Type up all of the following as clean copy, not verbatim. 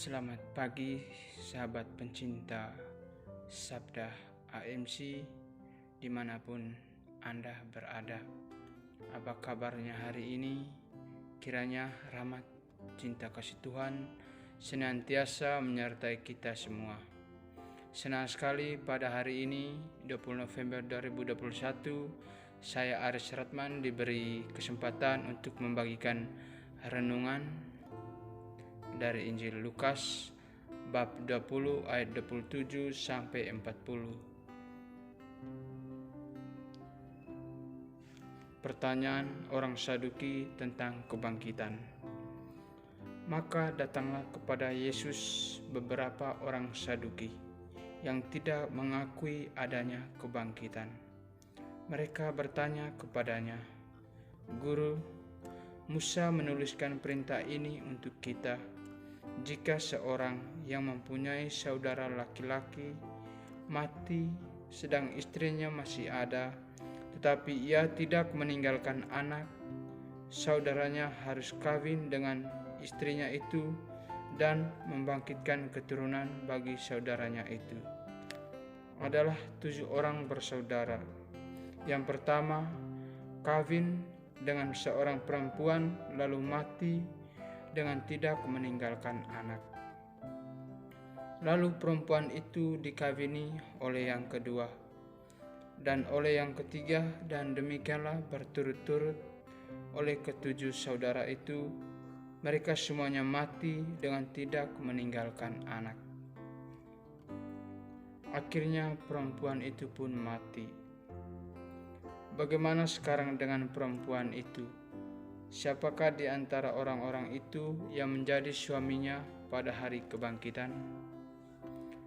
Selamat pagi sahabat pencinta Sabda AMC dimanapun Anda berada. Apa kabarnya hari ini? Kiranya rahmat, cinta kasih Tuhan senantiasa menyertai kita semua. Senang sekali pada hari ini 20 November 2021 saya Aris Ratman diberi kesempatan untuk membagikan renungan dari Injil Lukas bab 20 ayat 27 sampai 40. Pertanyaan orang Saduki tentang kebangkitan. Maka datanglah kepada Yesus beberapa orang Saduki yang tidak mengakui adanya kebangkitan. Mereka bertanya kepadanya, "Guru, Musa menuliskan perintah ini untuk kita. Jika seorang yang mempunyai saudara laki-laki mati sedang istrinya masih ada, tetapi ia tidak meninggalkan anak, saudaranya harus kawin dengan istrinya itu dan membangkitkan keturunan bagi saudaranya itu. Adalah 7 orang bersaudara. Yang pertama, kawin dengan seorang perempuan lalu mati dengan tidak meninggalkan anak. Lalu perempuan itu dikawini oleh yang kedua dan oleh yang ketiga, dan demikianlah berturut-turut oleh ke-7 saudara itu. Mereka semuanya mati dengan tidak meninggalkan anak. Akhirnya perempuan itu pun mati. Bagaimana sekarang dengan perempuan itu? Siapakah di antara orang-orang itu yang menjadi suaminya pada hari kebangkitan?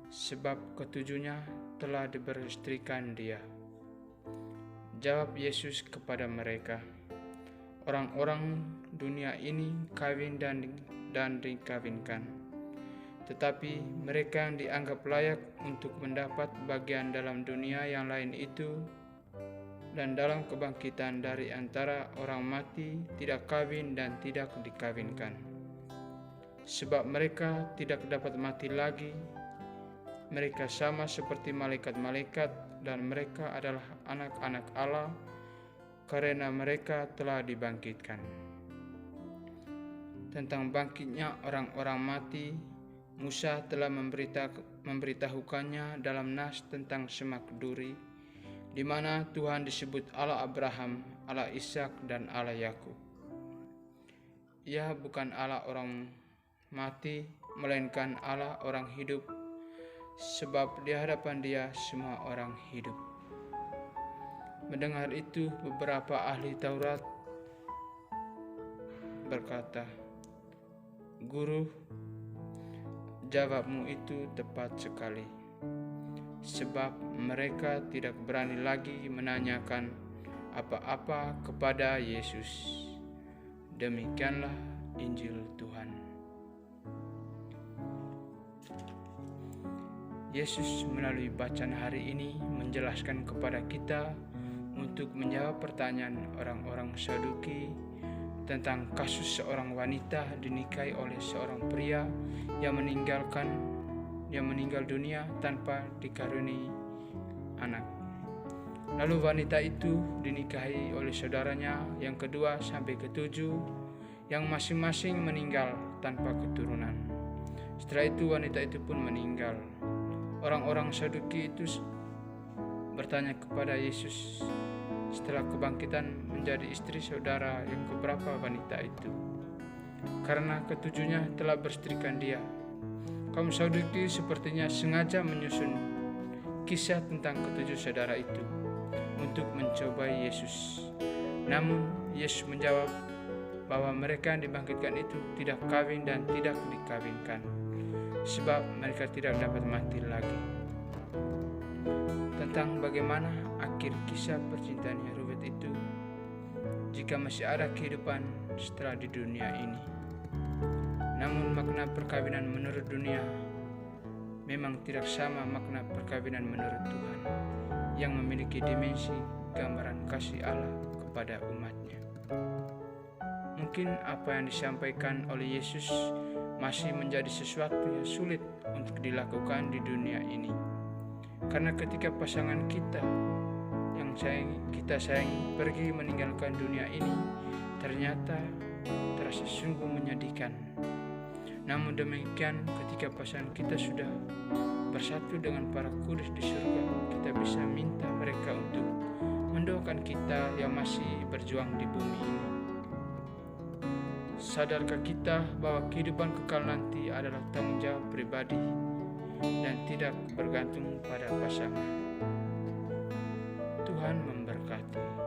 Sebab ketujuhnya telah diberistrikan dia." Jawab Yesus kepada mereka, "Orang-orang dunia ini kawin dan dikawinkan, tetapi mereka yang dianggap layak untuk mendapat bagian dalam dunia yang lain itu dan dalam kebangkitan dari antara orang mati tidak kawin dan tidak dikawinkan. Sebab mereka tidak dapat mati lagi. Mereka sama seperti malaikat-malaikat dan mereka adalah anak-anak Allah karena mereka telah dibangkitkan." Tentang bangkitnya orang-orang mati, Musa telah memberitahukannya dalam nas tentang semak duri, di mana Tuhan disebut Allah Abraham, Allah Ishak, dan Allah Yakub. Ia bukan Allah orang mati, melainkan Allah orang hidup, sebab di hadapan Dia semua orang hidup. Mendengar itu, beberapa ahli Taurat berkata, "Guru, jawabmu itu tepat sekali. Sebab mereka tidak berani lagi menanyakan apa-apa kepada Yesus." Demikianlah Injil Tuhan. Yesus melalui bacaan hari ini menjelaskan kepada kita untuk menjawab pertanyaan orang-orang Saduki tentang kasus seorang wanita dinikahi oleh seorang pria yang meninggal dunia tanpa dikaruniai anak. Lalu wanita itu dinikahi oleh saudaranya yang kedua sampai ke-7 yang masing-masing meninggal tanpa keturunan. Setelah itu wanita itu pun meninggal. Orang-orang Saduki itu bertanya kepada Yesus setelah kebangkitan menjadi istri saudara yang keberapa wanita itu, karena ketujuhnya telah beristrikan dia. Kaum Saduki sepertinya sengaja menyusun kisah tentang ke-7 saudara itu untuk mencobai Yesus. Namun Yesus menjawab bahwa mereka yang dibangkitkan itu tidak kawin dan tidak dikawinkan, sebab mereka tidak dapat mati lagi. Tentang bagaimana akhir kisah percintaan yang rumit itu, jika masih ada kehidupan setelah di dunia ini. Namun makna perkawinan menurut dunia memang tidak sama makna perkawinan menurut Tuhan, yang memiliki dimensi gambaran kasih Allah kepada umatnya. Mungkin apa yang disampaikan oleh Yesus masih menjadi sesuatu yang sulit untuk dilakukan di dunia ini. Karena ketika pasangan kita yang kita sayangi pergi meninggalkan dunia ini, ternyata terasa sungguh menyedihkan. Namun demikian, ketika pasangan kita sudah bersatu dengan para kudus di surga, kita bisa minta mereka untuk mendoakan kita yang masih berjuang di bumi ini. Sadarkah kita bahwa kehidupan kekal nanti adalah tanggung jawab pribadi dan tidak bergantung pada pasangan? Tuhan memberkati.